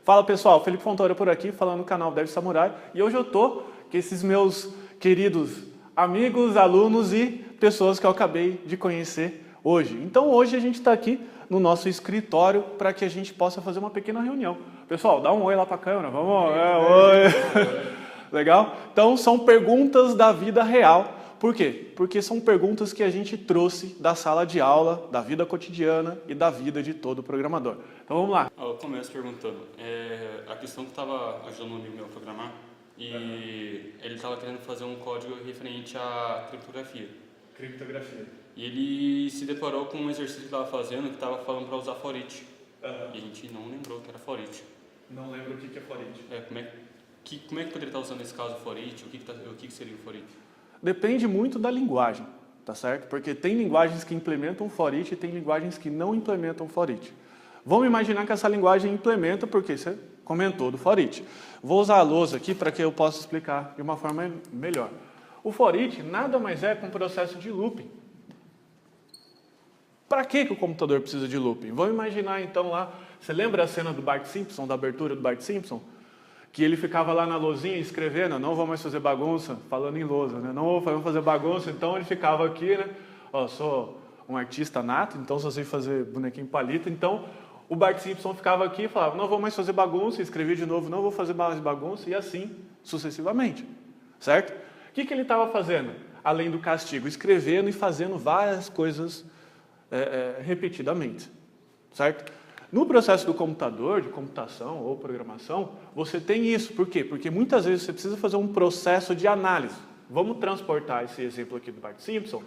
Fala pessoal, Felipe Fontoura por aqui, falando no canal Dev Samurai. E hoje eu tô com esses meus queridos amigos, alunos e pessoas que eu acabei de conhecer hoje. Então hoje a gente está aqui no nosso escritório para que a gente possa fazer uma pequena reunião. Pessoal, dá um oi lá para a câmera, vamos. Oi. Legal? Então são perguntas da vida real. Por quê? Porque são perguntas que a gente trouxe da sala de aula, da vida cotidiana e da vida de todo programador. Então vamos lá. Eu começo perguntando. A questão que estava ajudando um amigo meu a programar e ele estava querendo fazer um código referente à criptografia. Criptografia. E ele se deparou com um exercício que estava fazendo que estava falando para usar for each. E a gente não lembrou que era for each. Não lembro o que é for each. Como é que poderia estar usando nesse caso for each? O que seria o for each? Depende muito da linguagem, tá certo? Porque tem linguagens que implementam for each e tem linguagens que não implementam for each. Vamos imaginar que essa linguagem implementa porque você comentou do for each. Vou usar a lousa aqui para que eu possa explicar de uma forma melhor. O for each nada mais é que um processo de looping. Para que o computador precisa de looping? Vamos imaginar então lá, você lembra a cena do Bart Simpson, da abertura do Bart Simpson? Que ele ficava lá na lousinha escrevendo, não vou mais fazer bagunça, falando em lousa, né? Não vou fazer bagunça, então ele ficava aqui, né? Ó, sou um artista nato, então só sei fazer bonequinho palito, então o Bart Simpson ficava aqui e falava, não vou mais fazer bagunça, escrevia de novo, não vou fazer mais bagunça, e assim sucessivamente, certo? O que ele estava fazendo? Além do castigo, escrevendo e fazendo várias coisas repetidamente, certo? No processo do computador, de computação ou programação, você tem isso. Por quê? Porque muitas vezes você precisa fazer um processo de análise. Vamos transportar esse exemplo aqui do Bart Simpson.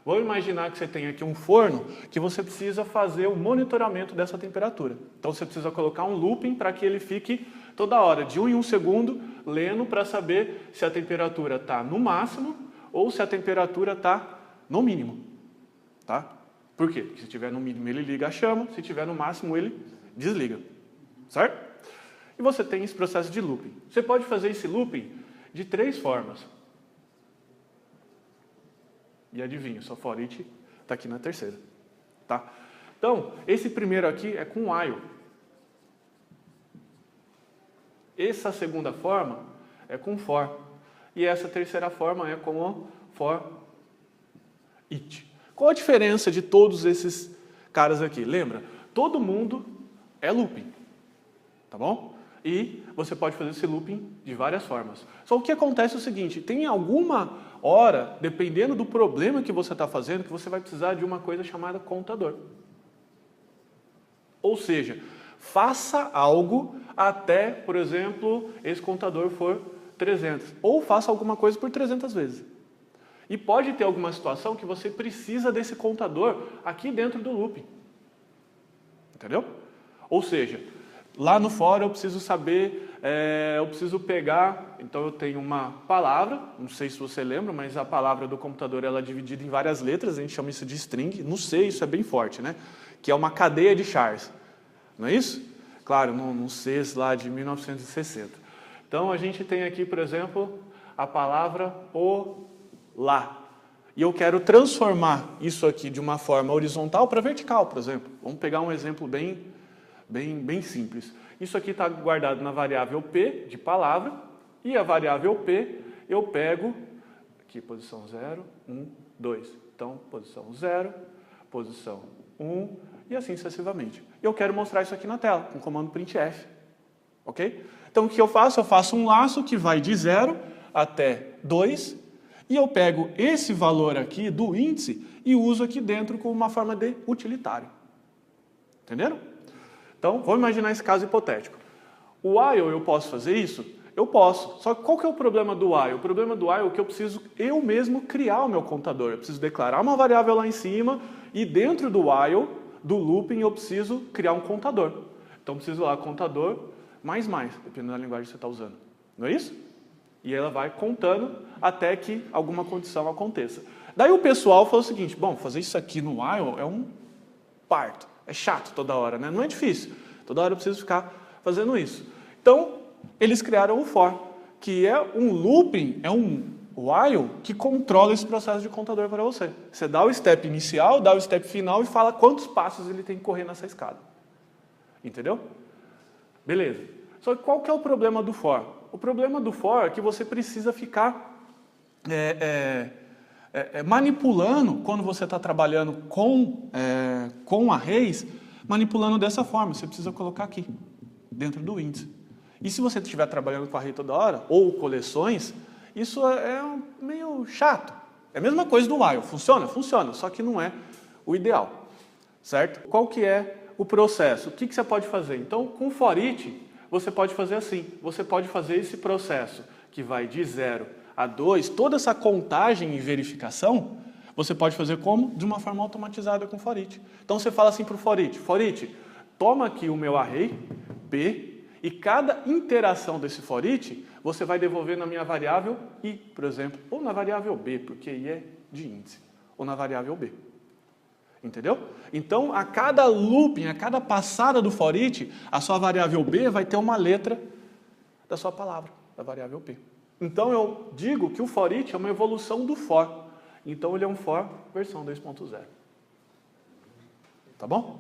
Vamos imaginar que você tem aqui um forno que você precisa fazer o monitoramento dessa temperatura. Então você precisa colocar um looping para que ele fique toda hora, de 1 em 1 segundo, lendo para saber se a temperatura está no máximo ou se a temperatura está no mínimo. Tá? Por quê? Porque se estiver no mínimo ele liga a chama, se estiver no máximo ele desliga. Certo? E você tem esse processo de looping. Você pode fazer esse looping de 3 formas. E adivinha, só for each está aqui na terceira. Tá? Então, esse primeiro aqui é com while. Essa segunda forma é com for. E essa terceira forma é com o for each. Qual a diferença de todos esses caras aqui? Lembra? Todo mundo é looping, tá bom? E você pode fazer esse looping de várias formas. Só o que acontece é o seguinte, tem alguma hora, dependendo do problema que você está fazendo, que você vai precisar de uma coisa chamada contador. Ou seja, faça algo até, por exemplo, esse contador for 300. Ou faça alguma coisa por 300 vezes. E pode ter alguma situação que você precisa desse contador aqui dentro do looping. Entendeu? Ou seja, lá no for eu preciso saber, eu preciso pegar, então eu tenho uma palavra, não sei se você lembra, mas a palavra do computador ela é dividida em várias letras, a gente chama isso de string, não sei, isso é bem forte, né? Que é uma cadeia de chars, não é isso? Claro, num C lá de 1960. Então a gente tem aqui, por exemplo, a palavra lá. E eu quero transformar isso aqui de uma forma horizontal para vertical, por exemplo. Vamos pegar um exemplo bem simples. Isso aqui está guardado na variável P, de palavra, e a variável P eu pego, aqui posição 0, 1, 2. Então, posição 0, posição 1, e assim sucessivamente. Eu quero mostrar isso aqui na tela, com o comando printf. Ok? Então, o que eu faço? Eu faço um laço que vai de 0 até 2, e eu pego esse valor aqui do índice e uso aqui dentro como uma forma de utilitário. Entenderam? Então, vamos imaginar esse caso hipotético. O while eu posso fazer isso? Eu posso. Só que qual que é o problema do while? O problema do while é que eu preciso eu mesmo criar o meu contador. Eu preciso declarar uma variável lá em cima e dentro do while, do looping, eu preciso criar um contador. Então, eu preciso lá contador mais, dependendo da linguagem que você está usando. Não é isso? E ela vai contando até que alguma condição aconteça. Daí o pessoal falou o seguinte, bom, fazer isso aqui no while é um parto. É chato toda hora, né? Não é difícil. Toda hora eu preciso ficar fazendo isso. Então, eles criaram o for, que é um looping, é um while que controla esse processo de contador para você. Você dá o step inicial, dá o step final e fala quantos passos ele tem que correr nessa escada. Entendeu? Beleza. Só que qual que é o problema do for? O problema do for é que você precisa ficar manipulando, quando você está trabalhando com arrays, manipulando dessa forma. Você precisa colocar aqui, dentro do índice. E se você estiver trabalhando com array toda hora, ou coleções, isso é meio chato. É a mesma coisa do while. Funciona? Funciona, só que não é o ideal. Certo? Qual que é o processo? O que você pode fazer? Então, com for each, você pode fazer assim. Você pode fazer esse processo que vai de 0 a 2, toda essa contagem e verificação, você pode fazer como? De uma forma automatizada com for each. Então, você fala assim para o for each, toma aqui o meu array, B, e cada interação desse for each, você vai devolver na minha variável I, por exemplo, ou na variável B, porque I é de índice, ou na variável B. Entendeu? Então, a cada looping, a cada passada do for each, a sua variável B vai ter uma letra da sua palavra, da variável P. Então, eu digo que o for each é uma evolução do for. Então, ele é um for versão 2.0. Tá bom?